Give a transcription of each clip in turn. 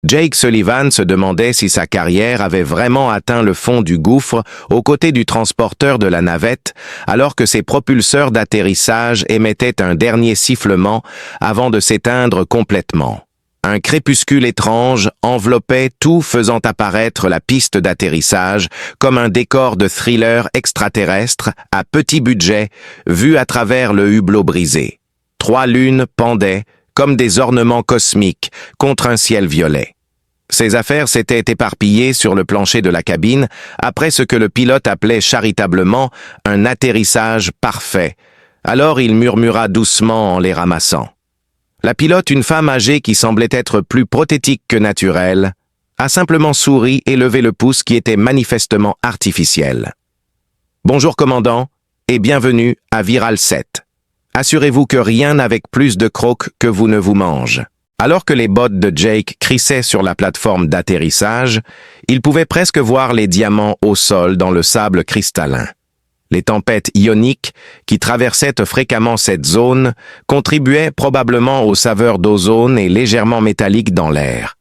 Jake Sullivan se demandait si sa carrière avait vraiment atteint le fond du gouffre aux côtés du transporteur de la navette, alors que ses propulseurs d'atterrissage émettaient un dernier sifflement avant de s'éteindre complètement. Un crépuscule étrange enveloppait tout, faisant apparaître la piste d'atterrissage comme un décor de thriller extraterrestre à petit budget, vu à travers le hublot brisé. 3 lunes pendaient, comme des ornements cosmiques, contre un ciel violet. Ses affaires s'étaient éparpillées sur le plancher de la cabine après ce que le pilote appelait charitablement un atterrissage parfait. Alors il murmura doucement en les ramassant. La pilote, une femme âgée qui semblait être plus prothétique que naturelle, a simplement souri et levé le pouce qui était manifestement artificiel. « Bonjour commandant, et bienvenue à Viral 7. Assurez-vous que rien avec plus de crocs que vous ne vous mange. » Alors que les bottes de Jake crissaient sur la plateforme d'atterrissage, il pouvait presque voir les diamants au sol dans le sable cristallin. Les tempêtes ioniques qui traversaient fréquemment cette zone contribuaient probablement aux saveurs d'ozone et légèrement métalliques dans l'air.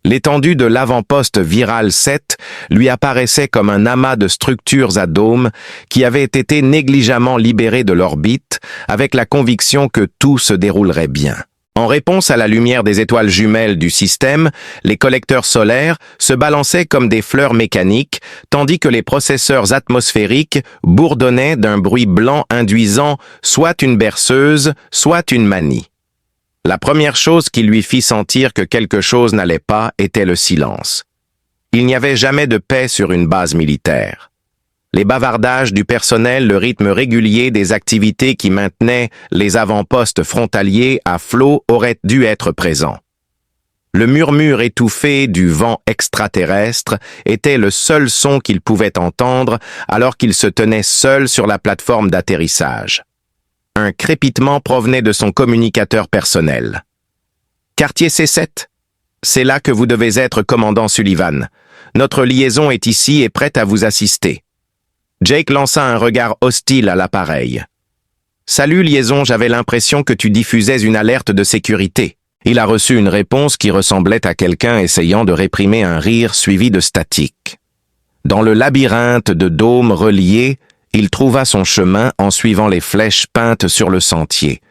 L'étendue de l'avant-poste Viral 7 lui apparaissait comme un amas de structures à dôme qui avaient été négligemment libérées de l'orbite avec la conviction que tout se déroulerait bien. En réponse à la lumière des étoiles jumelles du système, les collecteurs solaires se balançaient comme des fleurs mécaniques, tandis que les processeurs atmosphériques bourdonnaient d'un bruit blanc induisant soit une berceuse, soit une manie. La première chose qui lui fit sentir que quelque chose n'allait pas était le silence. Il n'y avait jamais de paix sur une base militaire. Les bavardages du personnel, le rythme régulier des activités qui maintenaient les avant-postes frontaliers à flot auraient dû être présents. Le murmure étouffé du vent extraterrestre était le seul son qu'il pouvait entendre alors qu'il se tenait seul sur la plateforme d'atterrissage. Un crépitement provenait de son communicateur personnel. « Quartier C7, c'est là que vous devez être, commandant Sullivan. Notre liaison est ici et prête à vous assister. » Jake lança un regard hostile à l'appareil. « Salut, liaison, j'avais l'impression que tu diffusais une alerte de sécurité. » Il a reçu une réponse qui ressemblait à quelqu'un essayant de réprimer un rire suivi de statique. Dans le labyrinthe de dômes reliés, il trouva son chemin en suivant les flèches peintes sur le sentier.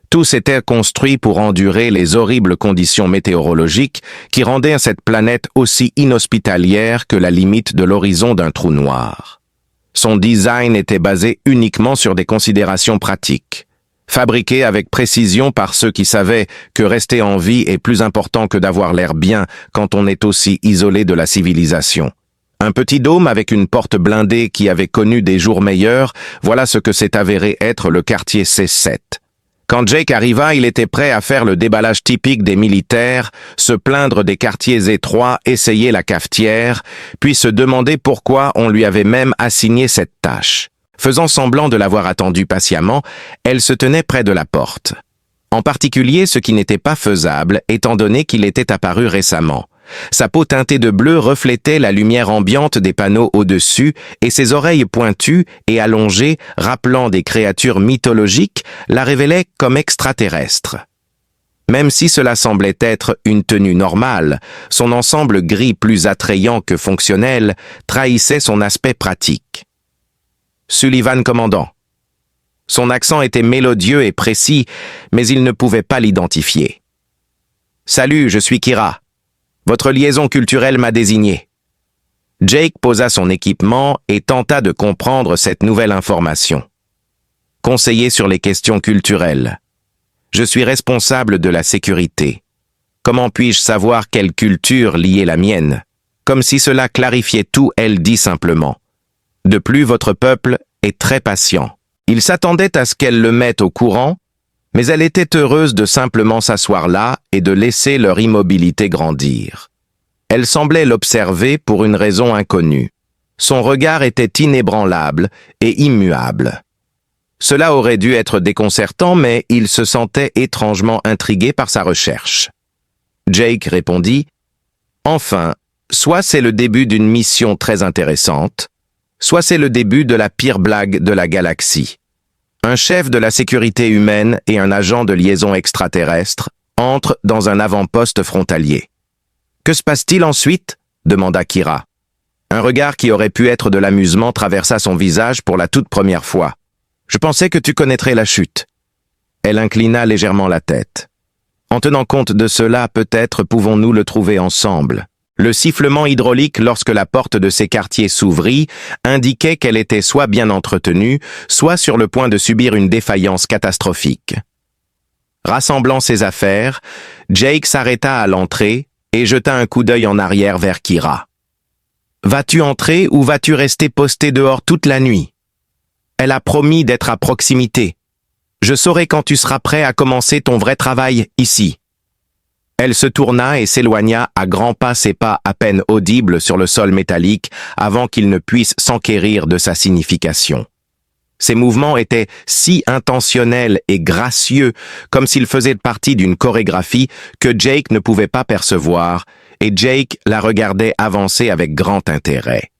Tout s'était construit pour endurer les horribles conditions météorologiques qui rendaient cette planète aussi inhospitalière que la limite de l'horizon d'un trou noir. Son design était basé uniquement sur des considérations pratiques. Fabriqué avec précision par ceux qui savaient que rester en vie est plus important que d'avoir l'air bien quand on est aussi isolé de la civilisation. Un petit dôme avec une porte blindée qui avait connu des jours meilleurs, voilà ce que s'est avéré être le quartier C7. Quand Jake arriva, il était prêt à faire le déballage typique des militaires, se plaindre des quartiers étroits, essayer la cafetière, puis se demander pourquoi on lui avait même assigné cette tâche. Faisant semblant de l'avoir attendu patiemment, elle se tenait près de la porte. En particulier ce qui n'était pas faisable, étant donné qu'il était apparu récemment. Sa peau teintée de bleu reflétait la lumière ambiante des panneaux au-dessus et ses oreilles pointues et allongées, rappelant des créatures mythologiques, la révélaient comme extraterrestre. Même si cela semblait être une tenue normale, son ensemble gris plus attrayant que fonctionnel trahissait son aspect pratique. Sullivan, commandant. Son accent était mélodieux et précis, mais il ne pouvait pas l'identifier. Salut, je suis Kira. Votre liaison culturelle m'a désigné. Jake posa son équipement et tenta de comprendre cette nouvelle information. Conseiller sur les questions culturelles. Je suis responsable de la sécurité. Comment puis-je savoir quelle culture liait la mienne? Comme si cela clarifiait tout, elle dit simplement. De plus, votre peuple est très patient. Il s'attendait à ce qu'elle le mette au courant, mais elle était heureuse de simplement s'asseoir là et de laisser leur immobilité grandir. Elle semblait l'observer pour une raison inconnue. Son regard était inébranlable et immuable. Cela aurait dû être déconcertant, mais il se sentait étrangement intrigué par sa recherche. Jake répondit « Enfin, soit c'est le début d'une mission très intéressante, soit c'est le début de la pire blague de la galaxie. Un chef de la sécurité humaine et un agent de liaison extraterrestre entrent dans un avant-poste frontalier. Que se passe-t-il ensuite? Demanda Kira. Un regard qui aurait pu être de l'amusement traversa son visage pour la toute première fois. Je pensais que tu connaîtrais la chute. Elle inclina légèrement la tête. En tenant compte de cela, peut-être pouvons-nous le trouver ensemble. Le sifflement hydraulique lorsque la porte de ses quartiers s'ouvrit indiquait qu'elle était soit bien entretenue, soit sur le point de subir une défaillance catastrophique. Rassemblant ses affaires, Jake s'arrêta à l'entrée et jeta un coup d'œil en arrière vers Kira. « Vas-tu entrer ou vas-tu rester posté dehors toute la nuit? Elle a promis d'être à proximité. Je saurai quand tu seras prêt à commencer ton vrai travail ici. » Elle se tourna et s'éloigna à grands pas, ses pas à peine audibles sur le sol métallique avant qu'il ne puisse s'enquérir de sa signification. Ses mouvements étaient si intentionnels et gracieux, comme s'ils faisaient partie d'une chorégraphie que Jake ne pouvait pas percevoir, et Jake la regardait avancer avec grand intérêt.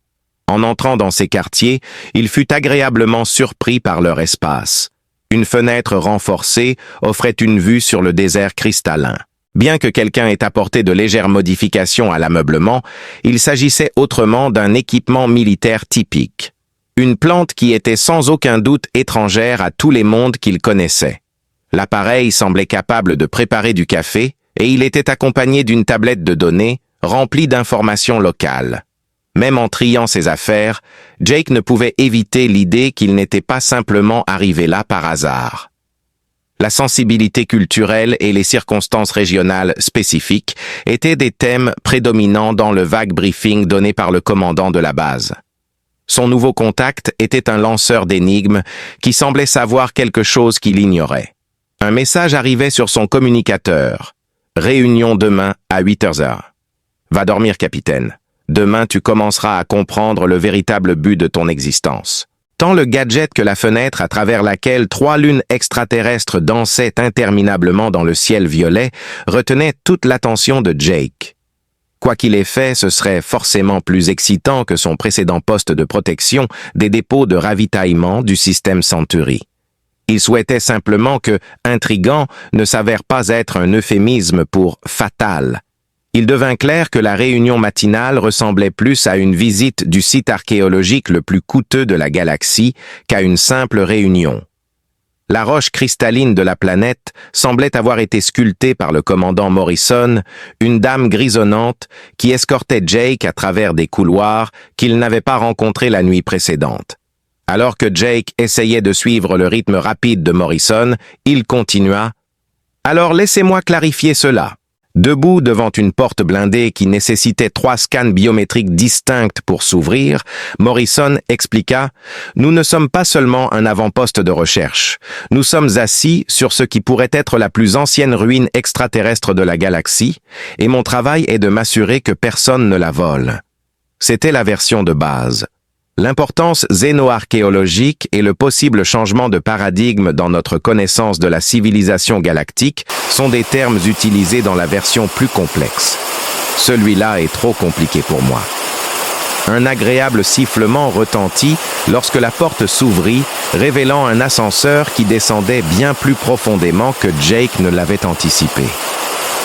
En entrant dans ces quartiers, il fut agréablement surpris par leur espace. Une fenêtre renforcée offrait une vue sur le désert cristallin. Bien que quelqu'un ait apporté de légères modifications à l'ameublement, il s'agissait autrement d'un équipement militaire typique. Une plante qui était sans aucun doute étrangère à tous les mondes qu'il connaissait. L'appareil semblait capable de préparer du café et il était accompagné d'une tablette de données remplie d'informations locales. Même en triant ses affaires, Jake ne pouvait éviter l'idée qu'il n'était pas simplement arrivé là par hasard. La sensibilité culturelle et les circonstances régionales spécifiques étaient des thèmes prédominants dans le vague briefing donné par le commandant de la base. Son nouveau contact était un lanceur d'énigmes qui semblait savoir quelque chose qu'il ignorait. Un message arrivait sur son communicateur. « Réunion demain à 8h. Va dormir, capitaine. Demain, tu commenceras à comprendre le véritable but de ton existence. » Tant le gadget que la fenêtre à travers laquelle 3 lunes extraterrestres dansaient interminablement dans le ciel violet retenaient toute l'attention de Jake. Quoi qu'il ait fait, ce serait forcément plus excitant que son précédent poste de protection des dépôts de ravitaillement du système Century. Il souhaitait simplement que « intrigant » ne s'avère pas être un euphémisme pour « fatal ». Il devint clair que la réunion matinale ressemblait plus à une visite du site archéologique le plus coûteux de la galaxie qu'à une simple réunion. La roche cristalline de la planète semblait avoir été sculptée par le commandant Morrison, une dame grisonnante qui escortait Jake à travers des couloirs qu'il n'avait pas rencontrés la nuit précédente. Alors que Jake essayait de suivre le rythme rapide de Morrison, il continua « Alors laissez-moi clarifier cela. » Debout devant une porte blindée qui nécessitait 3 scans biométriques distincts pour s'ouvrir, Morrison expliqua « Nous ne sommes pas seulement un avant-poste de recherche. Nous sommes assis sur ce qui pourrait être la plus ancienne ruine extraterrestre de la galaxie, et mon travail est de m'assurer que personne ne la vole. » C'était la version de base. L'importance xénoarchéologique et le possible changement de paradigme dans notre connaissance de la civilisation galactique sont des termes utilisés dans la version plus complexe. Celui-là est trop compliqué pour moi. Un agréable sifflement retentit lorsque la porte s'ouvrit, révélant un ascenseur qui descendait bien plus profondément que Jake ne l'avait anticipé.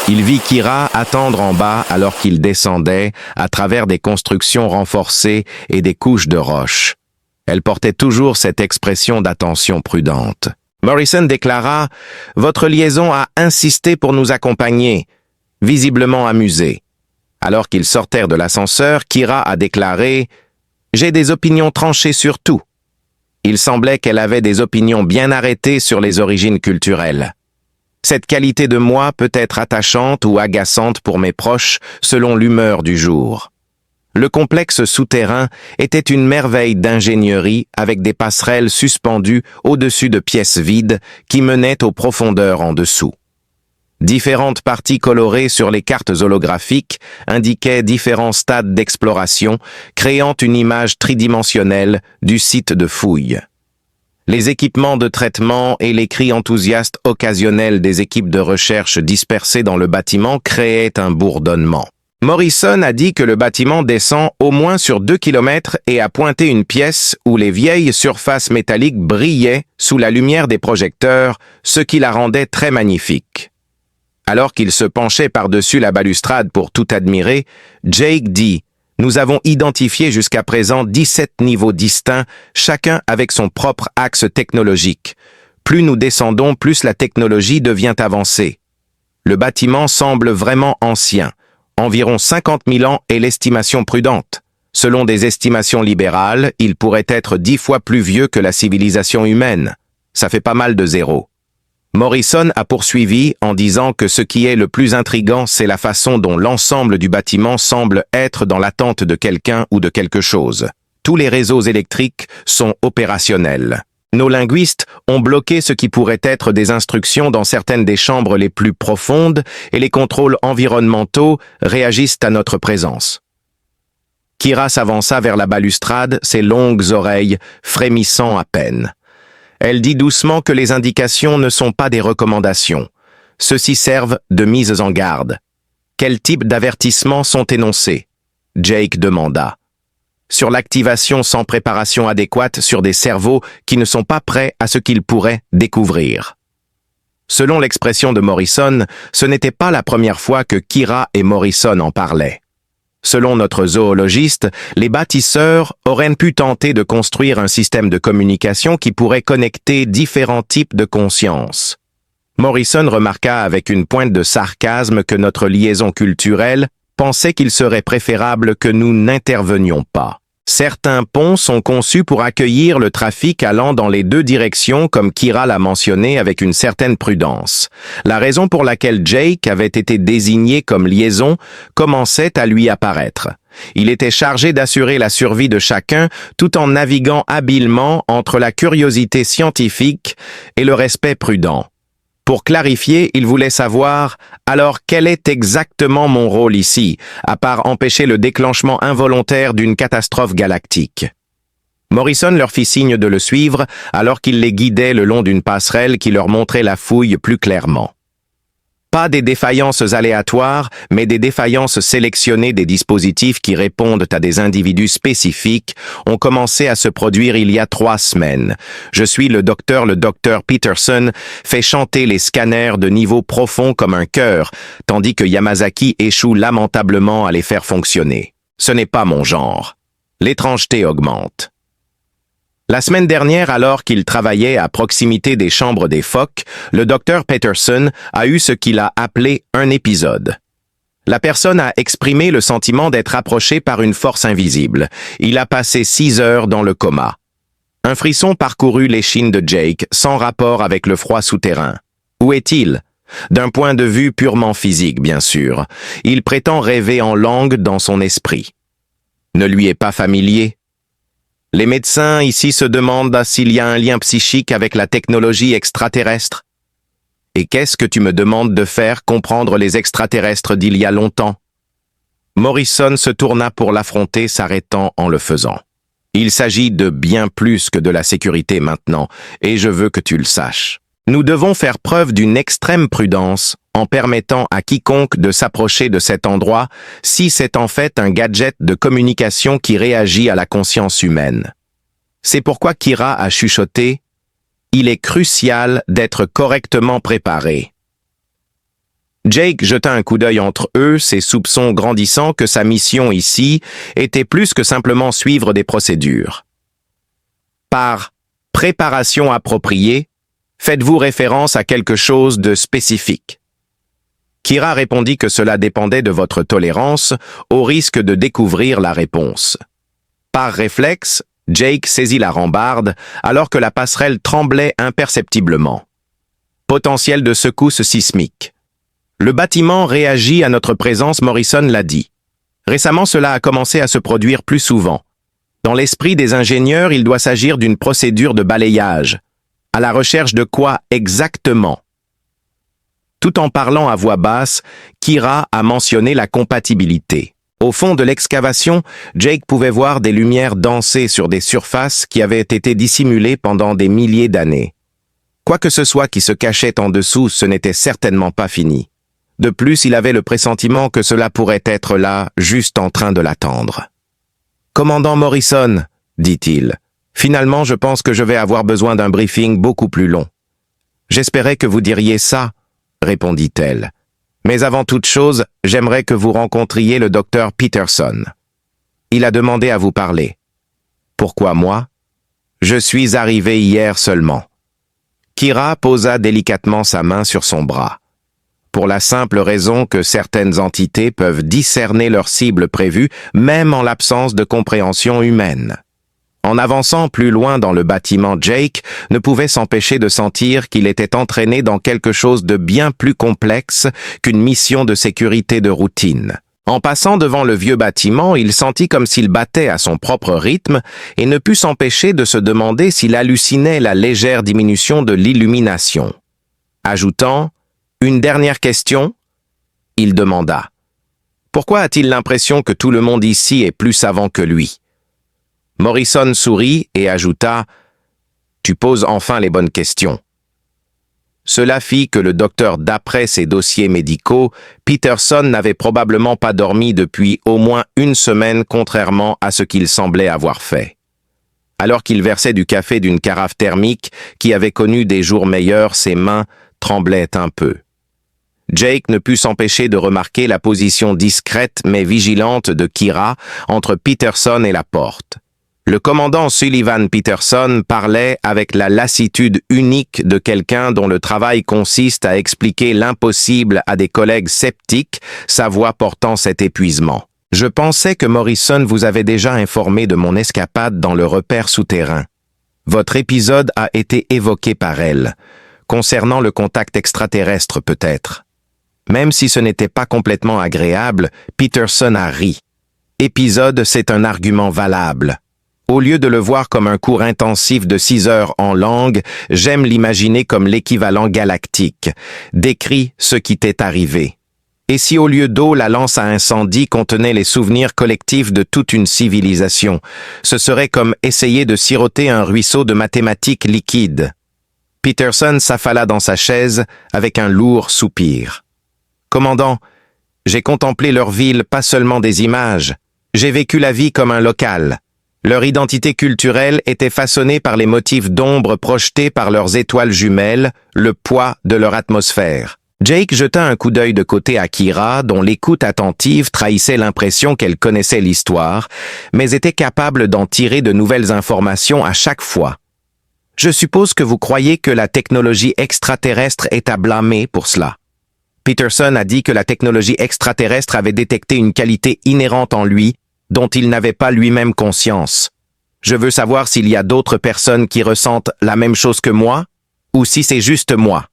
Il vit Kira attendre en bas alors qu'il descendait à travers des constructions renforcées et des couches de roches. Elle portait toujours cette expression d'attention prudente. Morrison déclara « Votre liaison a insisté pour nous accompagner », visiblement amusé. Alors qu'ils sortèrent de l'ascenseur, Kira a déclaré « J'ai des opinions tranchées sur tout ». Il semblait qu'elle avait des opinions bien arrêtées sur les origines culturelles. Cette qualité de moi peut être attachante ou agaçante pour mes proches selon l'humeur du jour. Le complexe souterrain était une merveille d'ingénierie avec des passerelles suspendues au-dessus de pièces vides qui menaient aux profondeurs en dessous. Différentes parties colorées sur les cartes holographiques indiquaient différents stades d'exploration, créant une image tridimensionnelle du site de fouille. Les équipements de traitement et les cris enthousiastes occasionnels des équipes de recherche dispersées dans le bâtiment créaient un bourdonnement. Morrison a dit que le bâtiment descend au moins sur 2 kilomètres et a pointé une pièce où les vieilles surfaces métalliques brillaient sous la lumière des projecteurs, ce qui la rendait très magnifique. Alors qu'il se penchait par-dessus la balustrade pour tout admirer, Jake dit « Nous avons identifié jusqu'à présent 17 niveaux distincts, chacun avec son propre axe technologique. Plus nous descendons, plus la technologie devient avancée. Le bâtiment semble vraiment ancien. Environ 50 000 ans est l'estimation prudente. Selon des estimations libérales, il pourrait être 10 fois plus vieux que la civilisation humaine. Ça fait pas mal de zéros. » Morrison a poursuivi en disant que ce qui est le plus intriguant, c'est la façon dont l'ensemble du bâtiment semble être dans l'attente de quelqu'un ou de quelque chose. Tous les réseaux électriques sont opérationnels. Nos linguistes ont bloqué ce qui pourrait être des instructions dans certaines des chambres les plus profondes et les contrôles environnementaux réagissent à notre présence. Kira s'avança vers la balustrade, ses longues oreilles frémissant à peine. Elle dit doucement que les indications ne sont pas des recommandations. Ceux-ci servent de mises en garde. Quel type d'avertissements sont énoncés? Jake demanda. Sur l'activation sans préparation adéquate sur des cerveaux qui ne sont pas prêts à ce qu'ils pourraient découvrir. Selon l'expression de Morrison, ce n'était pas la première fois que Kira et Morrison en parlaient. Selon notre zoologiste, les bâtisseurs auraient pu tenter de construire un système de communication qui pourrait connecter différents types de conscience. Morrison remarqua avec une pointe de sarcasme que notre liaison culturelle pensait qu'il serait préférable que nous n'intervenions pas. Certains ponts sont conçus pour accueillir le trafic allant dans les deux directions comme Kira l'a mentionné avec une certaine prudence. La raison pour laquelle Jake avait été désigné comme liaison commençait à lui apparaître. Il était chargé d'assurer la survie de chacun tout en naviguant habilement entre la curiosité scientifique et le respect prudent. Pour clarifier, il voulait savoir « Alors, quel est exactement mon rôle ici, à part empêcher le déclenchement involontaire d'une catastrophe galactique ?» Morrison leur fit signe de le suivre alors qu'il les guidait le long d'une passerelle qui leur montrait la fouille plus clairement. Pas des défaillances aléatoires, mais des défaillances sélectionnées des dispositifs qui répondent à des individus spécifiques ont commencé à se produire il y a 3 semaines. Je suis le docteur Peterson fait chanter les scanners de niveau profond comme un chœur, tandis que Yamazaki échoue lamentablement à les faire fonctionner. Ce n'est pas mon genre. L'étrangeté augmente. La semaine dernière, alors qu'il travaillait à proximité des chambres des phoques, le docteur Peterson a eu ce qu'il a appelé un épisode. La personne a exprimé le sentiment d'être approché par une force invisible. Il a passé 6 heures dans le coma. Un frisson parcourut l'échine de Jake, sans rapport avec le froid souterrain. Où est-il? D'un point de vue purement physique, bien sûr. Il prétend rêver en langue dans son esprit. Ne lui est pas familier? Les médecins ici se demandent s'il y a un lien psychique avec la technologie extraterrestre. Et qu'est-ce que tu me demandes de faire comprendre les extraterrestres d'il y a longtemps? Morrison se tourna pour l'affronter, s'arrêtant en le faisant. Il s'agit de bien plus que de la sécurité maintenant, et je veux que tu le saches. Nous devons faire preuve d'une extrême prudence en permettant à quiconque de s'approcher de cet endroit si c'est en fait un gadget de communication qui réagit à la conscience humaine. C'est pourquoi Kira a chuchoté « Il est crucial d'être correctement préparé ». Jake jeta un coup d'œil entre eux, ses soupçons grandissant que sa mission ici était plus que simplement suivre des procédures. Par « préparation appropriée », faites-vous référence à quelque chose de spécifique? Kira répondit que cela dépendait de votre tolérance, au risque de découvrir la réponse. Par réflexe, Jake saisit la rambarde alors que la passerelle tremblait imperceptiblement. Potentiel de secousse sismique. Le bâtiment réagit à notre présence, Morrison l'a dit. Récemment, cela a commencé à se produire plus souvent. Dans l'esprit des ingénieurs, il doit s'agir d'une procédure de balayage. À la recherche de quoi exactement? Tout en parlant à voix basse, Kira a mentionné la compatibilité. Au fond de l'excavation, Jake pouvait voir des lumières danser sur des surfaces qui avaient été dissimulées pendant des milliers d'années. Quoi que ce soit qui se cachait en dessous, ce n'était certainement pas fini. De plus, il avait le pressentiment que cela pourrait être là, juste en train de l'attendre. « Commandant Morrison, » dit-il, « finalement je pense que je vais avoir besoin d'un briefing beaucoup plus long. »« J'espérais que vous diriez ça, » répondit-elle. Mais avant toute chose, j'aimerais que vous rencontriez le docteur Peterson. Il a demandé à vous parler. Pourquoi moi? Je suis arrivé hier seulement. Kira posa délicatement sa main sur son bras. Pour la simple raison que certaines entités peuvent discerner leur cible prévue, même en l'absence de compréhension humaine. En avançant plus loin dans le bâtiment, Jake ne pouvait s'empêcher de sentir qu'il était entraîné dans quelque chose de bien plus complexe qu'une mission de sécurité de routine. En passant devant le vieux bâtiment, il sentit comme s'il battait à son propre rythme et ne put s'empêcher de se demander s'il hallucinait la légère diminution de l'illumination. Ajoutant « Une dernière question ?» il demanda « Pourquoi a-t-il l'impression que tout le monde ici est plus savant que lui ?» Morrison sourit et ajouta « Tu poses enfin les bonnes questions. » Cela fit que le docteur, d'après ses dossiers médicaux, Peterson n'avait probablement pas dormi depuis au moins une semaine, contrairement à ce qu'il semblait avoir fait. Alors qu'il versait du café d'une carafe thermique qui avait connu des jours meilleurs, ses mains tremblaient un peu. Jake ne put s'empêcher de remarquer la position discrète mais vigilante de Kira entre Peterson et la porte. Le commandant Sullivan Peterson parlait avec la lassitude unique de quelqu'un dont le travail consiste à expliquer l'impossible à des collègues sceptiques, sa voix portant cet épuisement. Je pensais que Morrison vous avait déjà informé de mon escapade dans le repère souterrain. Votre épisode a été évoqué par elle, concernant le contact extraterrestre peut-être. Même si ce n'était pas complètement agréable, Peterson a ri. Épisode, c'est un argument valable. Au lieu de le voir comme un cours intensif de 6 heures en langue, j'aime l'imaginer comme l'équivalent galactique. Décrit ce qui t'est arrivé. Et si au lieu d'eau, la lance à incendie contenait les souvenirs collectifs de toute une civilisation, ce serait comme essayer de siroter un ruisseau de mathématiques liquides. Peterson s'affala dans sa chaise avec un lourd soupir. Commandant, j'ai contemplé leur ville, pas seulement des images. J'ai vécu la vie comme un local. Leur identité culturelle était façonnée par les motifs d'ombre projetés par leurs étoiles jumelles, le poids de leur atmosphère. Jake jeta un coup d'œil de côté à Kira, dont l'écoute attentive trahissait l'impression qu'elle connaissait l'histoire, mais était capable d'en tirer de nouvelles informations à chaque fois. Je suppose que vous croyez que la technologie extraterrestre est à blâmer pour cela. Peterson a dit que la technologie extraterrestre avait détecté une qualité inhérente en lui, dont il n'avait pas lui-même conscience. Je veux savoir s'il y a d'autres personnes qui ressentent la même chose que moi, ou si c'est juste moi.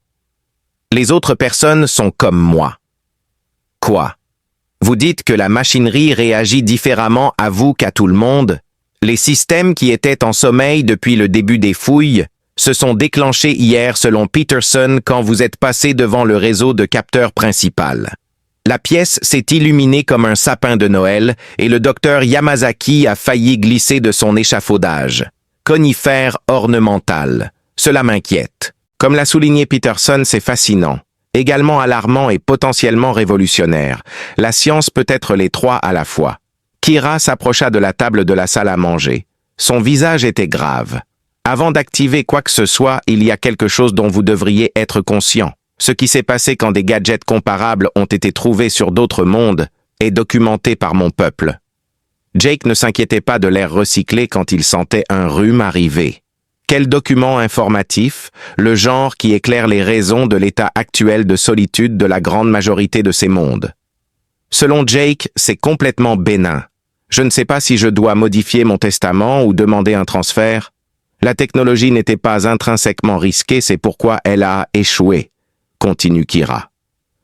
Les autres personnes sont comme moi. Quoi? Vous dites que la machinerie réagit différemment à vous qu'à tout le monde? Les systèmes qui étaient en sommeil depuis le début des fouilles se sont déclenchés hier selon Peterson quand vous êtes passé devant le réseau de capteurs principal. La pièce s'est illuminée comme un sapin de Noël et le docteur Yamazaki a failli glisser de son échafaudage. Conifère ornemental. Cela m'inquiète. Comme l'a souligné Peterson, c'est fascinant. Également alarmant et potentiellement révolutionnaire. La science peut être les trois à la fois. Kira s'approcha de la table de la salle à manger. Son visage était grave. Avant d'activer quoi que ce soit, il y a quelque chose dont vous devriez être conscient. Ce qui s'est passé quand des gadgets comparables ont été trouvés sur d'autres mondes est documenté par mon peuple. Jake ne s'inquiétait pas de l'air recyclé quand il sentait un rhume arriver. Quel document informatif, le genre qui éclaire les raisons de l'état actuel de solitude de la grande majorité de ces mondes. Selon Jake, c'est complètement bénin. Je ne sais pas si je dois modifier mon testament ou demander un transfert. La technologie n'était pas intrinsèquement risquée, c'est pourquoi elle a échoué. Continue Kira.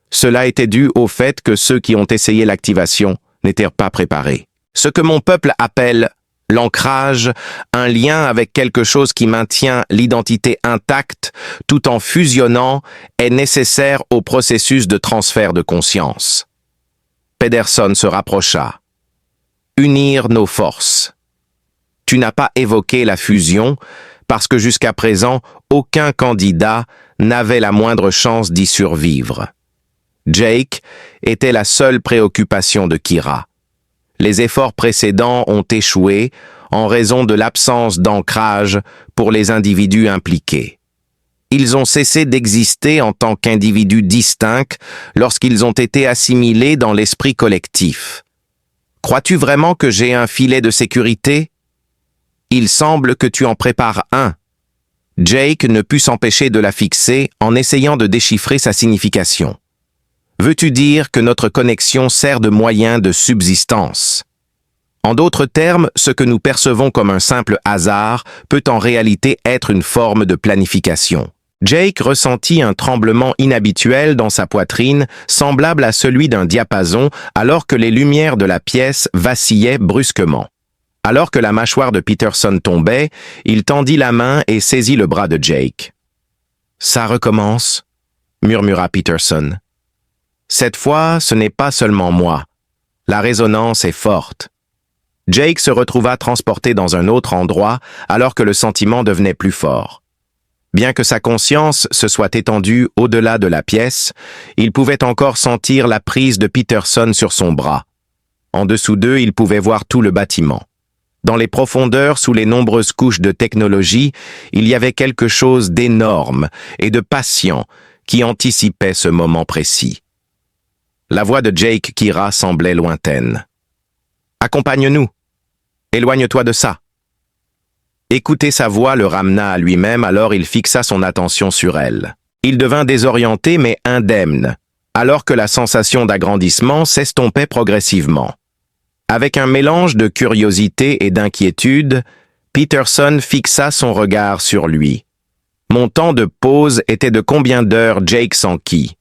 Cela était dû au fait que ceux qui ont essayé l'activation n'étaient pas préparés. Ce que mon peuple appelle l'ancrage, un lien avec quelque chose qui maintient l'identité intacte tout en fusionnant, est nécessaire au processus de transfert de conscience. Pederson se rapprocha. Unir nos forces. Tu n'as pas évoqué la fusion parce que jusqu'à présent, aucun candidat n'avait la moindre chance d'y survivre. Jake était la seule préoccupation de Kira. Les efforts précédents ont échoué en raison de l'absence d'ancrage pour les individus impliqués. Ils ont cessé d'exister en tant qu'individus distincts lorsqu'ils ont été assimilés dans l'esprit collectif. Crois-tu vraiment que j'ai un filet de sécurité? Il semble que tu en prépares un. Jake ne put s'empêcher de la fixer en essayant de déchiffrer sa signification. Veux-tu dire que notre connexion sert de moyen de subsistance? En d'autres termes, ce que nous percevons comme un simple hasard peut en réalité être une forme de planification. Jake ressentit un tremblement inhabituel dans sa poitrine, semblable à celui d'un diapason, alors que les lumières de la pièce vacillaient brusquement. Alors que la mâchoire de Peterson tombait, il tendit la main et saisit le bras de Jake. « Ça recommence » murmura Peterson. « Cette fois, ce n'est pas seulement moi. La résonance est forte. » Jake se retrouva transporté dans un autre endroit alors que le sentiment devenait plus fort. Bien que sa conscience se soit étendue au-delà de la pièce, il pouvait encore sentir la prise de Peterson sur son bras. En dessous d'eux, il pouvait voir tout le bâtiment. Dans les profondeurs, sous les nombreuses couches de technologie, il y avait quelque chose d'énorme et de patient qui anticipait ce moment précis. La voix de Jake Kira semblait lointaine. « Accompagne-nous. Éloigne-toi de ça. » Écouter sa voix le ramena à lui-même, alors il fixa son attention sur elle. Il devint désorienté mais indemne, alors que la sensation d'agrandissement s'estompait progressivement. Avec un mélange de curiosité et d'inquiétude, Peterson fixa son regard sur lui. Mon temps de pause était de combien d'heures, Jake s'enquit?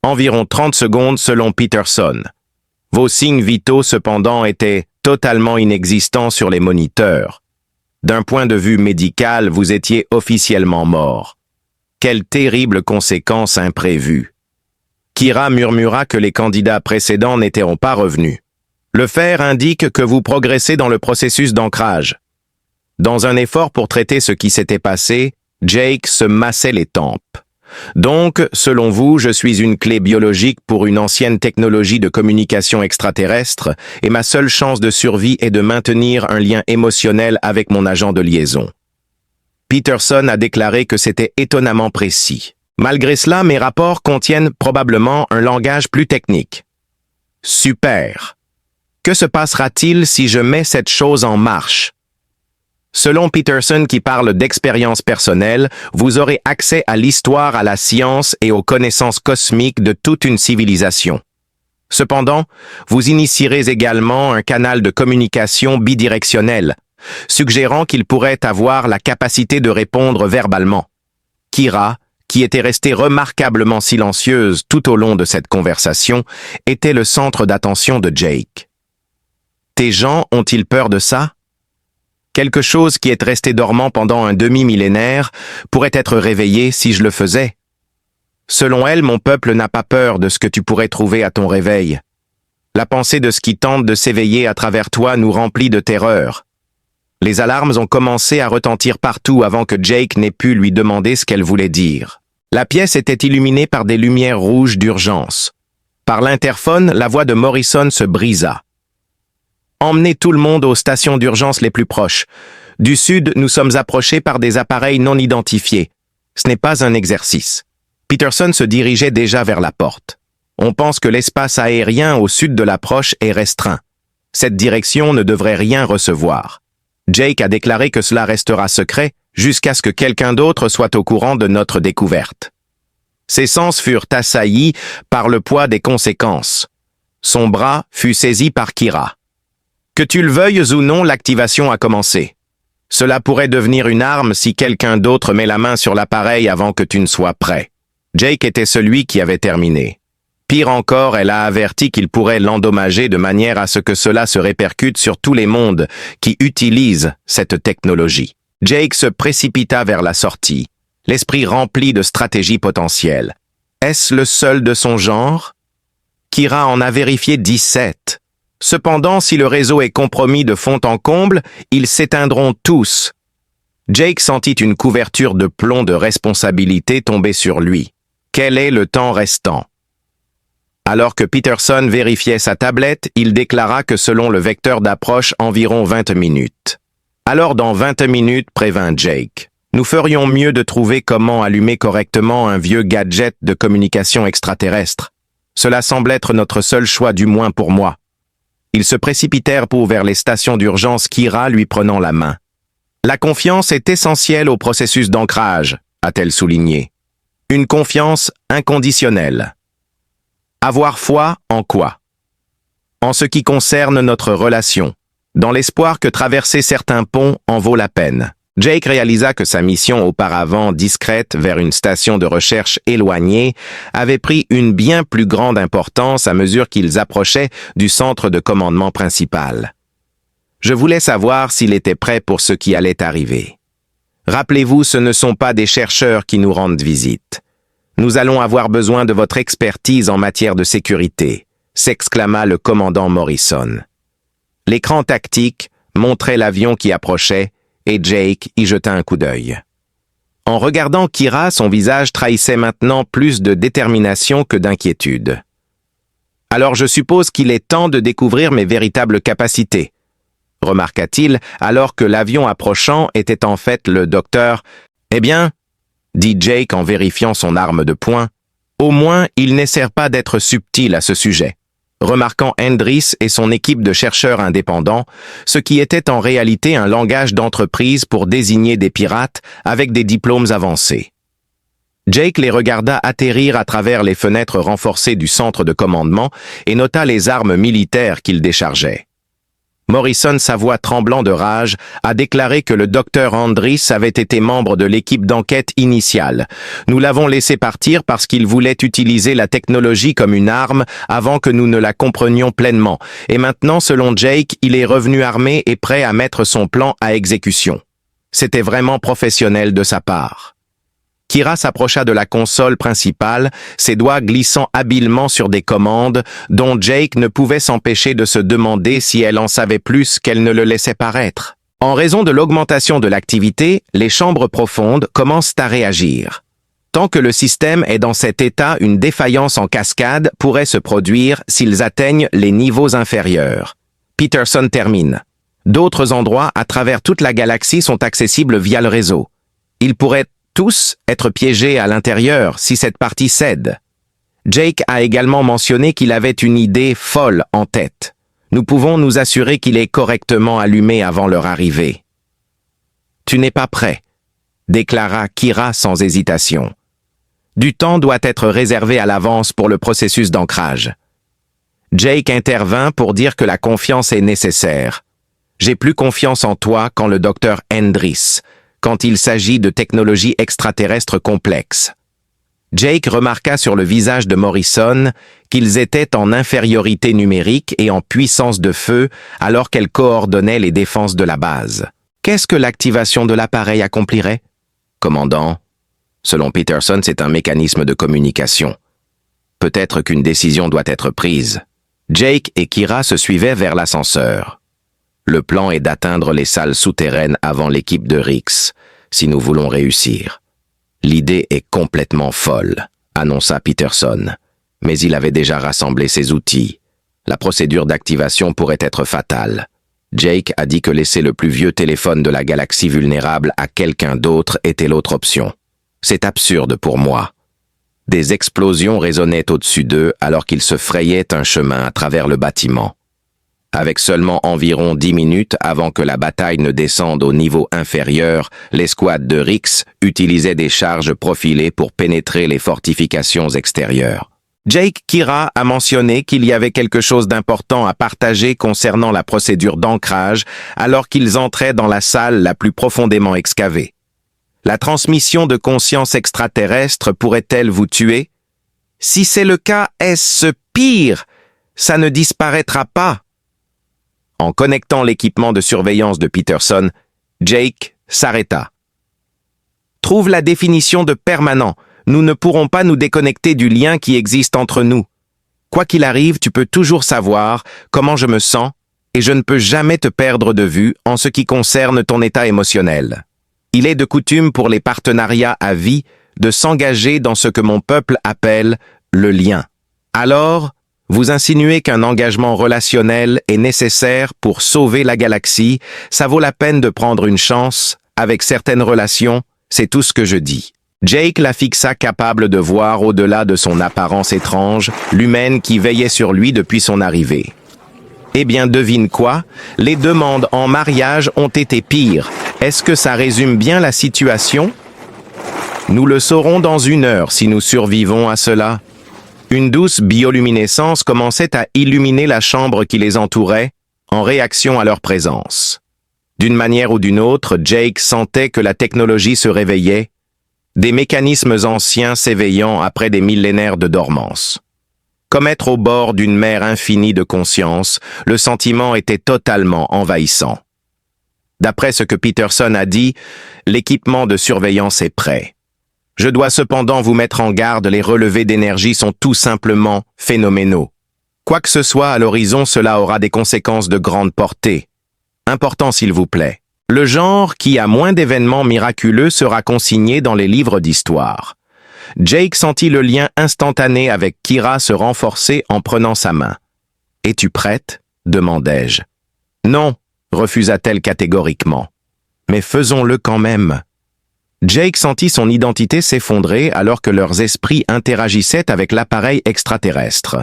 Environ 30 secondes selon Peterson. Vos signes vitaux, cependant, étaient totalement inexistants sur les moniteurs. D'un point de vue médical, vous étiez officiellement mort. Quelle terrible conséquence imprévue. Kira murmura que les candidats précédents n'étaient pas revenus. Le fer indique que vous progressez dans le processus d'ancrage. Dans un effort pour traiter ce qui s'était passé, Jake se massait les tempes. Donc, selon vous, je suis une clé biologique pour une ancienne technologie de communication extraterrestre et ma seule chance de survie est de maintenir un lien émotionnel avec mon agent de liaison. Peterson a déclaré que c'était étonnamment précis. Malgré cela, mes rapports contiennent probablement un langage plus technique. Super. Que se passera-t-il si je mets cette chose en marche? Selon Peterson qui parle d'expérience personnelle, vous aurez accès à l'histoire, à la science et aux connaissances cosmiques de toute une civilisation. Cependant, vous initierez également un canal de communication bidirectionnel, suggérant qu'il pourrait avoir la capacité de répondre verbalement. Kira, qui était restée remarquablement silencieuse tout au long de cette conversation, était le centre d'attention de Jake. Tes gens ont-ils peur de ça? Quelque chose qui est resté dormant pendant un demi-millénaire pourrait être réveillé si je le faisais. Selon elle, mon peuple n'a pas peur de ce que tu pourrais trouver à ton réveil. La pensée de ce qui tente de s'éveiller à travers toi nous remplit de terreur. Les alarmes ont commencé à retentir partout avant que Jake n'ait pu lui demander ce qu'elle voulait dire. La pièce était illuminée par des lumières rouges d'urgence. Par l'interphone, la voix de Morrison se brisa. Emmenez tout le monde aux stations d'urgence les plus proches. Du sud, nous sommes approchés par des appareils non identifiés. Ce n'est pas un exercice. Peterson se dirigeait déjà vers la porte. On pense que l'espace aérien au sud de l'approche est restreint. Cette direction ne devrait rien recevoir. Jake a déclaré que cela restera secret jusqu'à ce que quelqu'un d'autre soit au courant de notre découverte. Ses sens furent assaillis par le poids des conséquences. Son bras fut saisi par Kira. Que tu le veuilles ou non, l'activation a commencé. Cela pourrait devenir une arme si quelqu'un d'autre met la main sur l'appareil avant que tu ne sois prêt. Jake était celui qui avait terminé. Pire encore, elle a averti qu'il pourrait l'endommager de manière à ce que cela se répercute sur tous les mondes qui utilisent cette technologie. Jake se précipita vers la sortie, l'esprit rempli de stratégies potentielles. Est-ce le seul de son genre? Kira en a vérifié 17. Cependant, si le réseau est compromis de fond en comble, ils s'éteindront tous. Jake sentit une couverture de plomb de responsabilité tomber sur lui. Quel est le temps restant? Alors que Peterson vérifiait sa tablette, il déclara que selon le vecteur d'approche, environ 20 minutes. Alors dans 20 minutes, prévint Jake. Nous ferions mieux de trouver comment allumer correctement un vieux gadget de communication extraterrestre. Cela semble être notre seul choix, du moins pour moi. Ils se précipitèrent vers les stations d'urgence, Kira lui prenant la main. La confiance est essentielle au processus d'ancrage, a-t-elle souligné. Une confiance inconditionnelle. Avoir foi en quoi? En ce qui concerne notre relation, dans l'espoir que traverser certains ponts en vaut la peine. Jake réalisa que sa mission auparavant discrète vers une station de recherche éloignée avait pris une bien plus grande importance à mesure qu'ils approchaient du centre de commandement principal. Je voulais savoir s'il était prêt pour ce qui allait arriver. Rappelez-vous, ce ne sont pas des chercheurs qui nous rendent visite. Nous allons avoir besoin de votre expertise en matière de sécurité, s'exclama le commandant Morrison. L'écran tactique montrait l'avion qui approchait et Jake y jeta un coup d'œil. En regardant Kira, son visage trahissait maintenant plus de détermination que d'inquiétude. « Alors je suppose qu'il est temps de découvrir mes véritables capacités », remarqua-t-il alors que l'avion approchant était en fait le docteur. « Eh bien, » dit Jake en vérifiant son arme de poing, « au moins il n'essaie pas d'être subtil à ce sujet. » Remarquant Hendris et son équipe de chercheurs indépendants, ce qui était en réalité un langage d'entreprise pour désigner des pirates avec des diplômes avancés. Jake les regarda atterrir à travers les fenêtres renforcées du centre de commandement et nota les armes militaires qu'ils déchargeaient. Morrison, sa voix tremblant de rage, a déclaré que le docteur Hendris avait été membre de l'équipe d'enquête initiale. Nous l'avons laissé partir parce qu'il voulait utiliser la technologie comme une arme avant que nous ne la comprenions pleinement. Et maintenant, selon Jake, il est revenu armé et prêt à mettre son plan à exécution. C'était vraiment professionnel de sa part. Kira s'approcha de la console principale, ses doigts glissant habilement sur des commandes, dont Jake ne pouvait s'empêcher de se demander si elle en savait plus qu'elle ne le laissait paraître. En raison de l'augmentation de l'activité, les chambres profondes commencent à réagir. Tant que le système est dans cet état, une défaillance en cascade pourrait se produire s'ils atteignent les niveaux inférieurs. Peterson termine. D'autres endroits à travers toute la galaxie sont accessibles via le réseau. Ils pourraient tous être piégés à l'intérieur si cette partie cède. Jake a également mentionné qu'il avait une idée folle en tête. Nous pouvons nous assurer qu'il est correctement allumé avant leur arrivée. « Tu n'es pas prêt », déclara Kira sans hésitation. Du temps doit être réservé à l'avance pour le processus d'ancrage. Jake intervint pour dire que la confiance est nécessaire. « J'ai plus confiance en toi qu'en le docteur Hendris, quand il s'agit de technologies extraterrestres complexes. » Jake remarqua sur le visage de Morrison qu'ils étaient en infériorité numérique et en puissance de feu alors qu'elle coordonnait les défenses de la base. Qu'est-ce que l'activation de l'appareil accomplirait? Commandant, selon Peterson, c'est un mécanisme de communication. Peut-être qu'une décision doit être prise. Jake et Kira se suivaient vers l'ascenseur. Le plan est d'atteindre les salles souterraines avant l'équipe de Rix, si nous voulons réussir. L'idée est complètement folle, annonça Peterson, mais il avait déjà rassemblé ses outils. La procédure d'activation pourrait être fatale. Jake a dit que laisser le plus vieux téléphone de la galaxie vulnérable à quelqu'un d'autre était l'autre option. C'est absurde pour moi. Des explosions résonnaient au-dessus d'eux alors qu'ils se frayaient un chemin à travers le bâtiment. Avec seulement environ 10 minutes avant que la bataille ne descende au niveau inférieur, l'escouade de Rix utilisait des charges profilées pour pénétrer les fortifications extérieures. Jake Kira a mentionné qu'il y avait quelque chose d'important à partager concernant la procédure d'ancrage alors qu'ils entraient dans la salle la plus profondément excavée. La transmission de conscience extraterrestre pourrait-elle vous tuer? Si c'est le cas, est-ce pire? Ça ne disparaîtra pas. En connectant l'équipement de surveillance de Peterson, Jake s'arrêta. « Trouve la définition de permanent. Nous ne pourrons pas nous déconnecter du lien qui existe entre nous. Quoi qu'il arrive, tu peux toujours savoir comment je me sens et je ne peux jamais te perdre de vue en ce qui concerne ton état émotionnel. Il est de coutume pour les partenariats à vie de s'engager dans ce que mon peuple appelle le lien. Alors, vous insinuez qu'un engagement relationnel est nécessaire pour sauver la galaxie, ça vaut la peine de prendre une chance avec certaines relations C'est tout ce que je dis. Jake la fixa, capable de voir au-delà de son apparence étrange, l'humaine qui veillait sur lui depuis son arrivée. Eh bien, devine quoi? Les demandes en mariage ont été pires. Est-ce que ça résume bien la situation? Nous le saurons dans 1 heure si nous survivons à cela. Une douce bioluminescence commençait à illuminer la chambre qui les entourait, en réaction à leur présence. D'une manière ou d'une autre, Jake sentait que la technologie se réveillait, des mécanismes anciens s'éveillant après des millénaires de dormance. Comme être au bord d'une mer infinie de conscience, le sentiment était totalement envahissant. D'après ce que Peterson a dit, l'équipement de surveillance est prêt. Je dois cependant vous mettre en garde, les relevés d'énergie sont tout simplement phénoménaux. Quoi que ce soit à l'horizon, cela aura des conséquences de grande portée. Important s'il vous plaît. Le genre qui a moins d'événements miraculeux sera consigné dans les livres d'histoire. Jake sentit le lien instantané avec Kira se renforcer en prenant sa main. « Es-tu prête ?» demandai-je. « Non », refusa-t-elle catégoriquement. « Mais faisons-le quand même. » Jake sentit son identité s'effondrer alors que leurs esprits interagissaient avec l'appareil extraterrestre.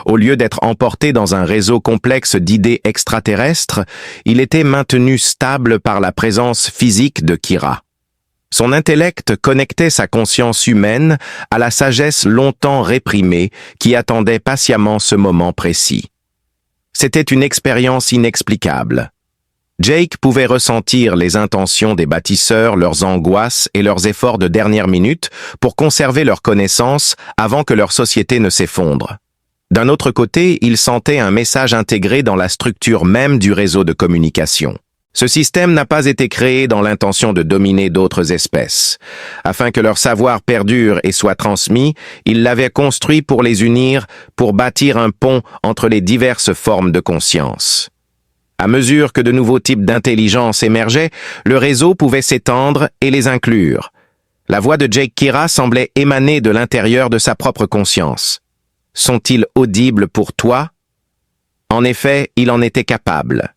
Au lieu d'être emporté dans un réseau complexe d'idées extraterrestres, il était maintenu stable par la présence physique de Kira. Son intellect connectait sa conscience humaine à la sagesse longtemps réprimée qui attendait patiemment ce moment précis. C'était une expérience inexplicable. Jake pouvait ressentir les intentions des bâtisseurs, leurs angoisses et leurs efforts de dernière minute pour conserver leurs connaissances avant que leur société ne s'effondre. D'un autre côté, il sentait un message intégré dans la structure même du réseau de communication. Ce système n'a pas été créé dans l'intention de dominer d'autres espèces. Afin que leur savoir perdure et soit transmis, il l'avait construit pour les unir, pour bâtir un pont entre les diverses formes de conscience. À mesure que de nouveaux types d'intelligence émergeaient, le réseau pouvait s'étendre et les inclure. La voix de Jake Kira semblait émaner de l'intérieur de sa propre conscience. Sont-ils audibles pour toi? En effet, il en était capable.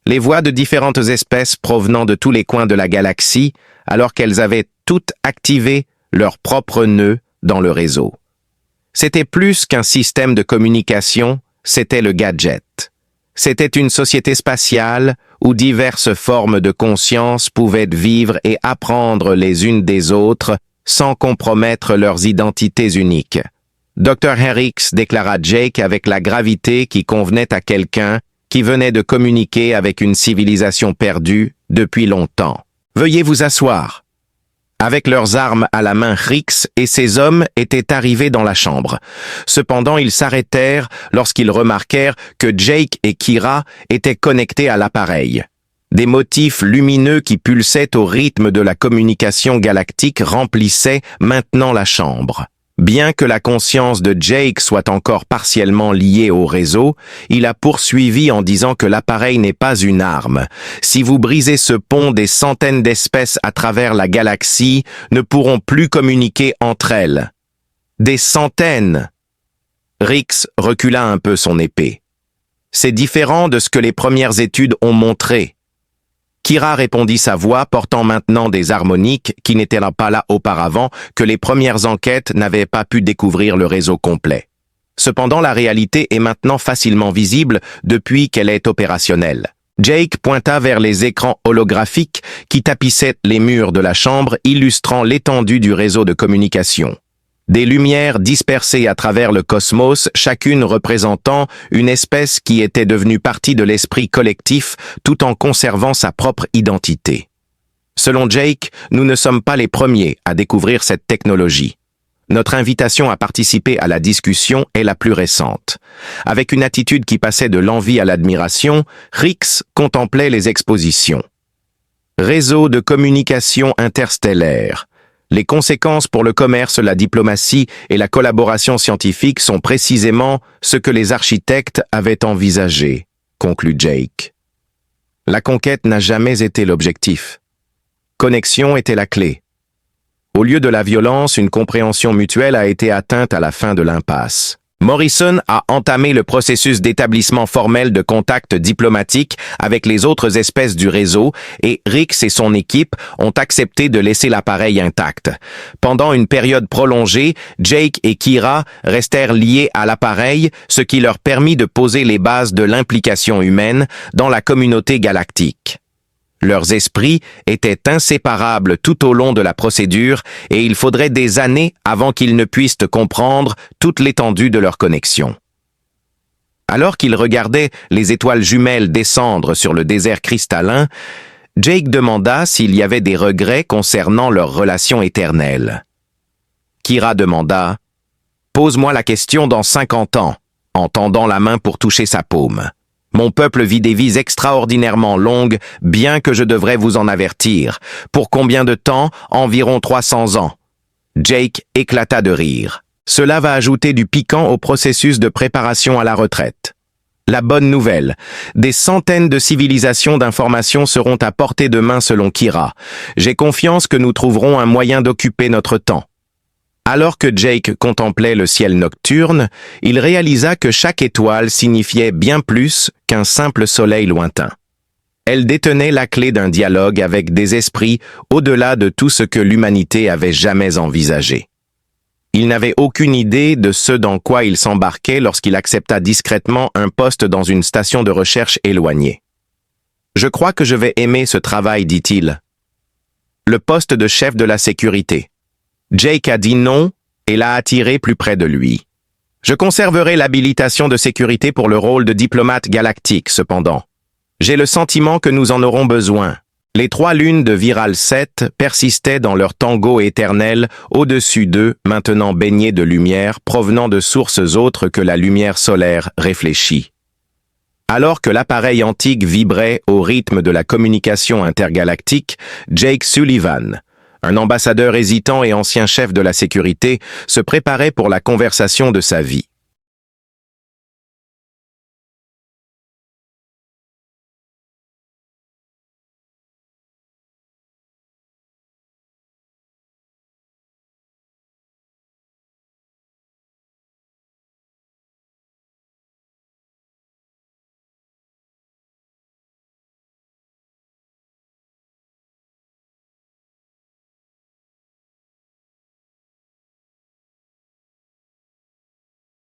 Les voix de différentes espèces provenant de tous les coins de la galaxie, alors qu'elles avaient toutes activé leur propre nœud dans le réseau. C'était plus qu'un système de communication, c'était le gadget. C'était une société spatiale où diverses formes de conscience pouvaient vivre et apprendre les unes des autres sans compromettre leurs identités uniques. Dr. Herrix déclara Jake avec la gravité qui convenait à quelqu'un qui venait de communiquer avec une civilisation perdue depuis longtemps. « Veuillez vous asseoir. » Avec leurs armes à la main, Rix et ses hommes étaient arrivés dans la chambre. Cependant, ils s'arrêtèrent lorsqu'ils remarquèrent que Jake et Kira étaient connectés à l'appareil. Des motifs lumineux qui pulsaient au rythme de la communication galactique remplissaient maintenant la chambre. Bien que la conscience de Jake soit encore partiellement liée au réseau, il a poursuivi en disant que l'appareil n'est pas une arme. Si vous brisez ce pont, des centaines d'espèces à travers la galaxie ne pourront plus communiquer entre elles. Des centaines! Rix recula un peu son épée. C'est différent de ce que les premières études ont montré. Kira répondit, sa voix portant maintenant des harmoniques qui n'étaient pas là auparavant, que les premières enquêtes n'avaient pas pu découvrir le réseau complet. Cependant, la réalité est maintenant facilement visible depuis qu'elle est opérationnelle. Jake pointa vers les écrans holographiques qui tapissaient les murs de la chambre, illustrant l'étendue du réseau de communication. Des lumières dispersées à travers le cosmos, chacune représentant une espèce qui était devenue partie de l'esprit collectif tout en conservant sa propre identité. Selon Jake, nous ne sommes pas les premiers à découvrir cette technologie. Notre invitation à participer à la discussion est la plus récente. Avec une attitude qui passait de l'envie à l'admiration, Rix contemplait les expositions. Réseau de communication interstellaire. Les conséquences pour le commerce, la diplomatie et la collaboration scientifique sont précisément ce que les architectes avaient envisagé, conclut Jake. La conquête n'a jamais été l'objectif. Connexion était la clé. Au lieu de la violence, une compréhension mutuelle a été atteinte à la fin de l'impasse. Morrison a entamé le processus d'établissement formel de contact diplomatique avec les autres espèces du réseau et Rix et son équipe ont accepté de laisser l'appareil intact. Pendant une période prolongée, Jake et Kira restèrent liés à l'appareil, ce qui leur permit de poser les bases de l'implication humaine dans la communauté galactique. Leurs esprits étaient inséparables tout au long de la procédure et il faudrait des années avant qu'ils ne puissent comprendre toute l'étendue de leur connexion. Alors qu'ils regardaient les étoiles jumelles descendre sur le désert cristallin, Jake demanda s'il y avait des regrets concernant leur relation éternelle. Kira demanda « Pose-moi la question dans 50 ans », en tendant la main pour toucher sa paume. Mon peuple vit des vies extraordinairement longues, bien que je devrais vous en avertir. Pour combien de temps? Environ 300 ans. Jake éclata de rire. Cela va ajouter du piquant au processus de préparation à la retraite. La bonne nouvelle, des centaines de civilisations d'informations seront à portée de main selon Kira. J'ai confiance que nous trouverons un moyen d'occuper notre temps. Alors que Jake contemplait le ciel nocturne, il réalisa que chaque étoile signifiait bien plus qu'un simple soleil lointain. Elle détenait la clé d'un dialogue avec des esprits au-delà de tout ce que l'humanité avait jamais envisagé. Il n'avait aucune idée de ce dans quoi il s'embarquait lorsqu'il accepta discrètement un poste dans une station de recherche éloignée. « Je crois que je vais aimer ce travail, dit-il. Le poste de chef de la sécurité. » Jake a dit non et l'a attiré plus près de lui. Je conserverai l'habilitation de sécurité pour le rôle de diplomate galactique, cependant. J'ai le sentiment que nous en aurons besoin. Les 3 lunes de Viral 7 persistaient dans leur tango éternel au-dessus d'eux, maintenant baignés de lumière provenant de sources autres que la lumière solaire réfléchie. Alors que l'appareil antique vibrait au rythme de la communication intergalactique, Jake Sullivan, un ambassadeur hésitant et ancien chef de la sécurité, se préparait pour la conversation de sa vie.